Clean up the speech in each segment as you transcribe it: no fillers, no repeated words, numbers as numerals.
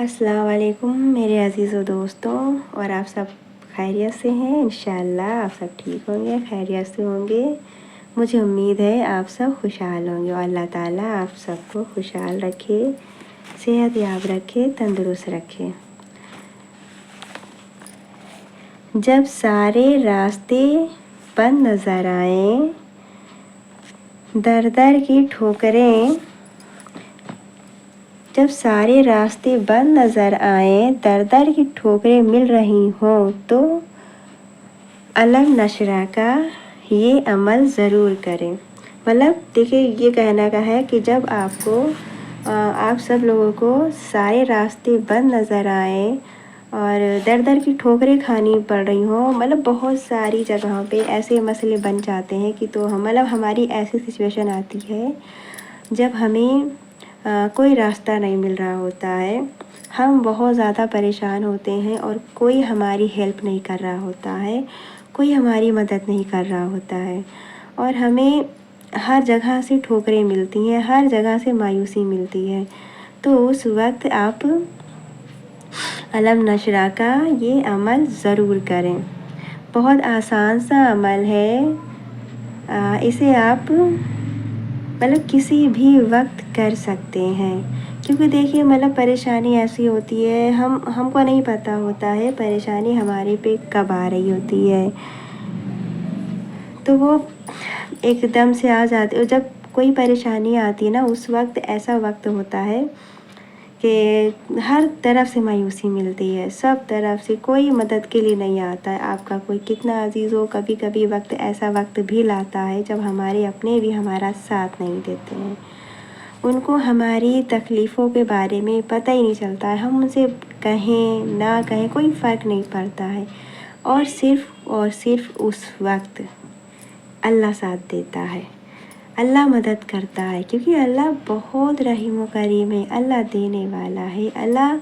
السلام علیکم میرے عزیز و دوستوں، اور آپ سب خیریت سے ہیں؟ انشاءاللہ آپ سب ٹھیک ہوں گے، خیریت سے ہوں گے۔ مجھے امید ہے آپ سب خوشحال ہوں گے، اور اللہ تعالیٰ آپ سب کو خوشحال رکھے، صحت یاب رکھے، تندرست رکھے۔ جب سارے راستے بند نظر آئیں، در در کی ٹھوکریں جب سارے راستے بند نظر آئیں، در در کی ٹھوکریں مل رہی ہوں، تو علم نشرہ کا یہ عمل ضرور کریں۔ مطلب دیکھیں، یہ کہنا کا ہے کہ جب آپ سب لوگوں کو سارے راستے بند نظر آئیں اور در در کی ٹھوکریں کھانی پڑ رہی ہوں، مطلب بہت ساری جگہوں پہ ایسے مسئلے بن جاتے ہیں کہ تو مطلب ہماری ایسی سچویشن آتی ہے جب ہمیں کوئی راستہ نہیں مل رہا ہوتا ہے، ہم بہت زیادہ پریشان ہوتے ہیں اور کوئی ہماری ہیلپ نہیں کر رہا ہوتا ہے، کوئی ہماری مدد نہیں کر رہا ہوتا ہے، اور ہمیں ہر جگہ سے ٹھوکریں ملتی ہیں، ہر جگہ سے مایوسی ملتی ہے۔ تو اس وقت آپ علم نشرہ کا یہ عمل ضرور کریں۔ بہت آسان سا عمل ہے، اسے آپ مطلب کسی بھی وقت کر سکتے ہیں، کیونکہ دیکھیے مطلب پریشانی ایسی ہوتی ہے، ہم کو نہیں پتہ ہوتا ہے پریشانی ہمارے پہ کب آ رہی ہوتی ہے، تو وہ ایک دم سے آ جاتی ہے۔ جب کوئی پریشانی آتی ہے نا، اس وقت ایسا وقت ہوتا ہے کہ ہر طرف سے مایوسی ملتی ہے، سب طرف سے کوئی مدد کے لیے نہیں آتا ہے۔ آپ کا کوئی کتنا عزیز ہو، کبھی کبھی وقت ایسا وقت بھی لاتا ہے جب ہمارے اپنے بھی ہمارا ساتھ نہیں دیتے ہیں، ان کو ہماری تکلیفوں کے بارے میں پتہ ہی نہیں چلتا ہے، ہم ان سے کہیں نہ کہیں کوئی فرق نہیں پڑتا ہے، اور صرف اس وقت اللہ ساتھ دیتا ہے، اللہ مدد کرتا ہے، کیونکہ اللہ بہت رحیم و کریم ہے، اللہ دینے والا ہے، اللہ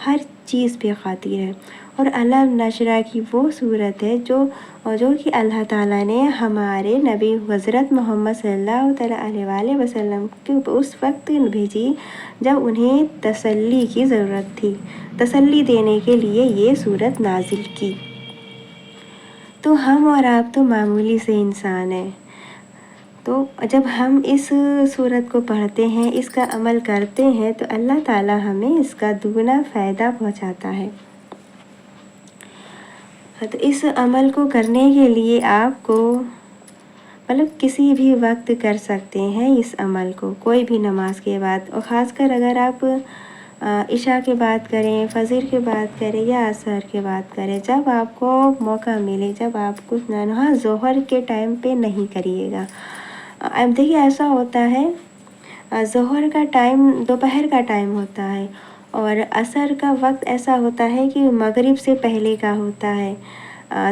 ہر چیز پہ قادر ہے۔ اور علم نشرہ کی وہ صورت ہے جو کہ اللہ تعالیٰ نے ہمارے نبی حضرت محمد صلی اللہ تعالیٰ علیہ وآلہ وسلم کو اس وقت بھیجی جب انہیں تسلی کی ضرورت تھی، تسلی دینے کے لیے یہ صورت نازل کی۔ تو ہم اور آپ تو معمولی سے انسان ہیں، تو جب ہم اس صورت کو پڑھتے ہیں، اس کا عمل کرتے ہیں، تو اللہ تعالیٰ ہمیں اس کا دگنا فائدہ پہنچاتا ہے۔ تو اس عمل کو کرنے کے لیے آپ کو مطلب کسی بھی وقت کر سکتے ہیں اس عمل کو، کوئی بھی نماز کے بعد، اور خاص کر اگر آپ عشاء کے بعد کریں، فجر کے بعد کریں یا عصر کے بعد کریں، جب آپ کو موقع ملے، جب آپ کو ظہر کے ٹائم پہ نہیں کریے گا۔ اب دیکھیے ایسا ہوتا ہے، ظہر کا ٹائم دوپہر کا ٹائم ہوتا ہے، اور عصر کا وقت ایسا ہوتا ہے کہ مغرب سے پہلے کا ہوتا ہے،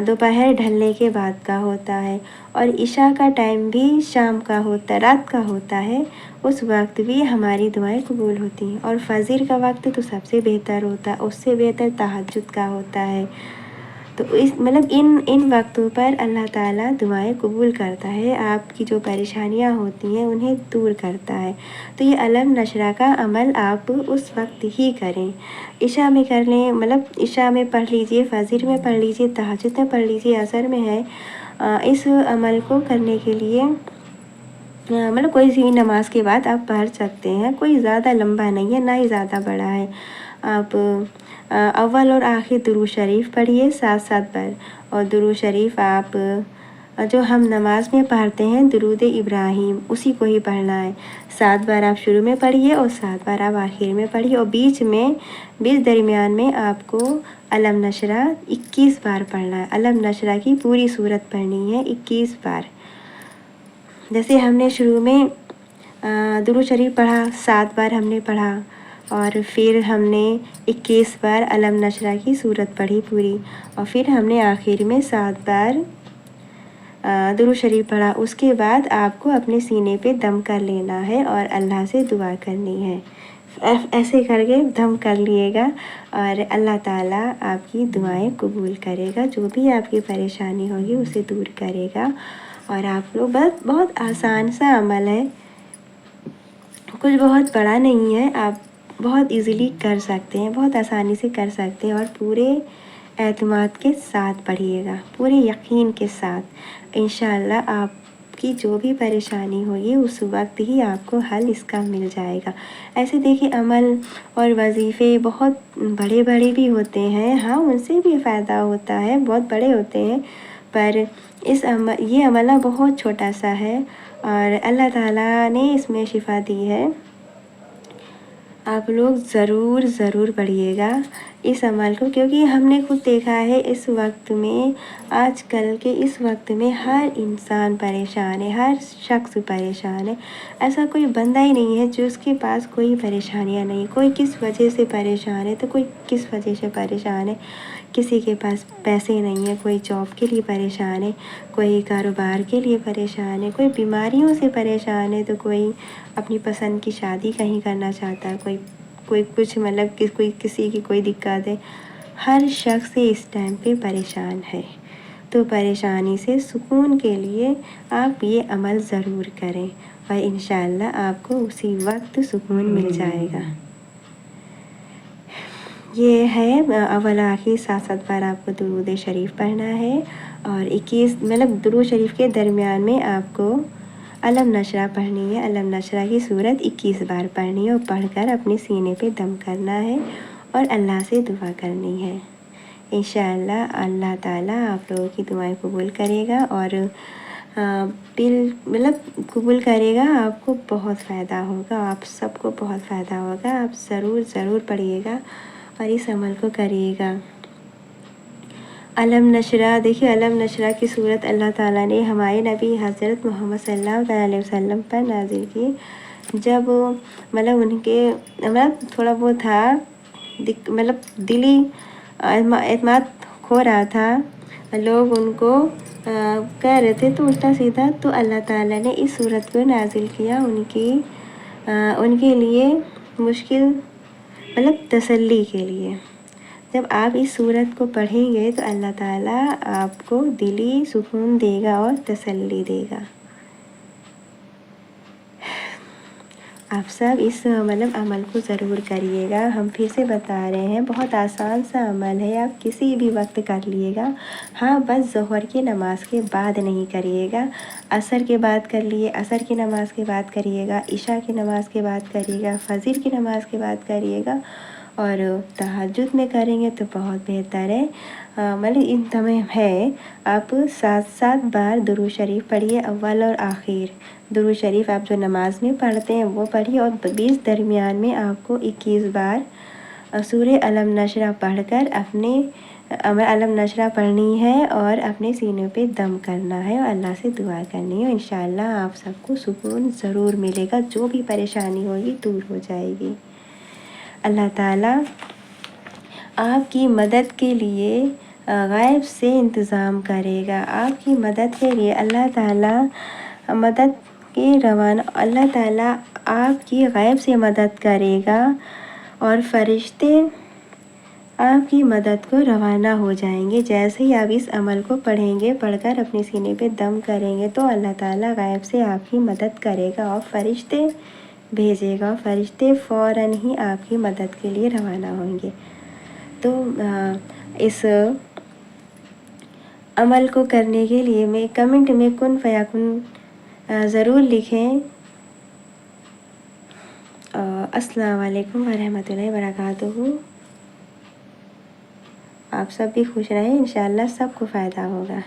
دوپہر ڈھلنے کے بعد کا ہوتا ہے، اور عشاء کا ٹائم بھی شام کا ہوتا ہے، رات کا ہوتا ہے، اس وقت بھی ہماری دعائیں قبول ہوتی ہیں۔ اور فجر کا وقت تو سب سے بہتر ہوتا ہے، اس سے بہتر تہجد کا ہوتا ہے۔ تو مطلب ان وقتوں پر اللہ تعالیٰ دعائیں قبول کرتا ہے، آپ کی جو پریشانیاں ہوتی ہیں انہیں دور کرتا ہے۔ تو یہ علم نشرہ کا عمل آپ اس وقت ہی کریں، عشاء میں کر لیں، مطلب عشاء میں پڑھ لیجئے، فجر میں پڑھ لیجئے، تہجد میں پڑھ لیجئے، عصر میں ہے۔ اس عمل کو کرنے کے لیے مطلب کوئی سی نماز کے بعد آپ پڑھ سکتے ہیں، کوئی زیادہ لمبا نہیں ہے، نہ ہی زیادہ بڑا ہے۔ آپ اول اور آخر درود شریف پڑھیے 7 بار، اور درود شریف آپ جو ہم نماز میں پڑھتے ہیں درود ابراہیم، اسی کو ہی پڑھنا ہے۔ 7 بار آپ شروع میں پڑھیے اور 7 بار آپ آخر میں پڑھیے، اور بیچ درمیان میں آپ کو علم نشرہ 21 بار پڑھنا ہے۔ علم نشرہ کی پوری صورت پڑھنی ہے 21 بار۔ جیسے ہم نے شروع میں درود شریف پڑھا، 7 بار ہم نے پڑھا، اور پھر ہم نے 21 بار علم نشرہ کی صورت پڑھی پوری، اور پھر ہم نے آخر میں 7 بار درود شریف پڑھا۔ اس کے بعد آپ کو اپنے سینے پہ دم کر لینا ہے اور اللہ سے دعا کرنی ہے۔ ایسے کر کے دم کر لیے گا، اور اللہ تعالیٰ آپ کی دعائیں قبول کرے گا، جو بھی آپ کی پریشانی ہوگی اسے دور کرے گا۔ اور آپ لوگ بہت آسان سا عمل ہے، کچھ بہت بڑا نہیں ہے، آپ بہت ایزیلی کر سکتے ہیں، بہت آسانی سے کر سکتے ہیں، اور پورے اعتماد کے ساتھ پڑھیے گا، پورے یقین کے ساتھ۔ انشاءاللہ آپ کی جو بھی پریشانی ہوگی اس وقت ہی آپ کو حل اس کا مل جائے گا۔ ایسے دیکھیں عمل اور وظیفے بہت بڑے بڑے بھی ہوتے ہیں، ہاں ان سے بھی فائدہ ہوتا ہے، بہت بڑے ہوتے ہیں، پر یہ عمل بہت چھوٹا سا ہے اور اللہ تعالیٰ نے اس میں شفا دی ہے۔ آپ لوگ ضرور ضرور پڑھیے گا اس عمل کو، کیونکہ ہم نے خود دیکھا ہے اس وقت میں، آج کل کے اس وقت میں ہر انسان پریشان ہے، ہر شخص پریشان ہے۔ ایسا کوئی بندہ ہی نہیں ہے جس کے پاس کوئی پریشانیاں نہیں، کوئی کس وجہ سے پریشان ہے تو کوئی کس وجہ سے پریشان ہے۔ کسی کے پاس پیسے نہیں ہیں، کوئی جاب کے لیے پریشان ہے، کوئی کاروبار کے لیے پریشان ہے، کوئی بیماریوں سے پریشان ہے، تو کوئی اپنی پسند کی شادی کہیں کرنا چاہتا ہے، کوئی کچھ مطلب کوئی کسی کی کوئی دقت ہے۔ ہر شخص اس ٹائم پہ پریشان ہے، تو پریشانی سے سکون کے لیے آپ یہ عمل ضرور کریں اور انشاءاللہ آپ کو اسی وقت سکون مل جائے گا۔ یہ ہے اول آخر 7 بار آپ کو درود شریف پڑھنا ہے، اور 21 مطلب درود شریف کے درمیان میں آپ کو علم نشرہ پڑھنی ہے، علم نشرہ کی صورت 21 بار پڑھنی ہے، اور پڑھ کر اپنے سینے پہ دم کرنا ہے اور اللہ سے دعا کرنی ہے۔ انشاءاللہ اللہ تعالیٰ آپ لوگوں کی دعائیں قبول کرے گا، اور مطلب قبول کرے گا، آپ کو بہت فائدہ ہوگا، آپ سب کو بہت فائدہ ہوگا۔ آپ ضرور ضرور پڑھیے گا اور اس عمل کو کریے گا۔ علم نشرہ، دیکھیے علم نشرہ کی صورت اللہ تعالیٰ نے ہمارے نبی حضرت محمد صلی اللہ علیہ وسلم پر نازل کی، جب مطلب ان کے مطلب تھوڑا وہ تھا، مطلب دلی اعتماد کھو رہا تھا، لوگ ان کو کہہ رہے تھے تو الٹا سیدھا، تو اللہ تعالیٰ نے اس صورت کو نازل کیا ان کے لیے مشکل مطلب تسلی کے لیے۔ جب آپ اس صورت کو پڑھیں گے تو اللہ تعالیٰ آپ کو دلی سکون دے گا اور تسلی دے گا۔ آپ سب اس مطلب عمل کو ضرور کریے گا۔ ہم پھر سے بتا رہے ہیں، بہت آسان سا عمل ہے، آپ کسی بھی وقت کر لیے گا، ہاں بس ظہر کی نماز کے بعد نہیں کریے گا، عصر کے بعد کر لیے، عصر کی نماز کے بعد کریے گا، عشاء کی نماز کے بعد کریے گا، فجر کی نماز کے بعد کریے گا، اور تہجد میں کریں گے تو بہت بہتر ہے۔ مطلب ان تمام ہے، آپ 7 بار درود شریف پڑھیے، اول اور آخر درود شریف آپ جو نماز میں پڑھتے ہیں وہ پڑھیے، اور 20 درمیان میں آپ کو 21 بار سورہ علم نشرہ پڑھ کر اپنے علم نشرہ پڑھنی ہے اور اپنے سینے پہ دم کرنا ہے اور اللہ سے دعا کرنی ہے۔ انشاءاللہ آپ سب کو سکون ضرور ملے گا، جو بھی پریشانی ہوگی دور ہو جائے گی۔ اللہ تعالیٰ آپ کی مدد کے لیے غیب سے انتظام کرے گا، آپ کی مدد کے لیے اللہ تعالیٰ مدد کے روانہ، اللہ تعالیٰ آپ کی غیب سے مدد کرے گا، اور فرشتے آپ کی مدد کو روانہ ہو جائیں گے۔ جیسے ہی آپ اس عمل کو پڑھیں گے، پڑھ کر اپنے سینے پہ دم کریں گے تو اللہ تعالیٰ غیب سے آپ کی مدد کرے گا اور فرشتے بھیجے گا، فرشتے فوراً ہی آپ کی مدد کے لیے روانہ ہوں گے۔ تو اس عمل کو کرنے کے لیے میں کمنٹ میں کن فیکن ضرور لکھیں۔ السلام علیکم ورحمۃ اللہ وبرکاتہ۔ آپ سب بھی خوش رہیں، انشاءاللہ سب کو فائدہ ہوگا۔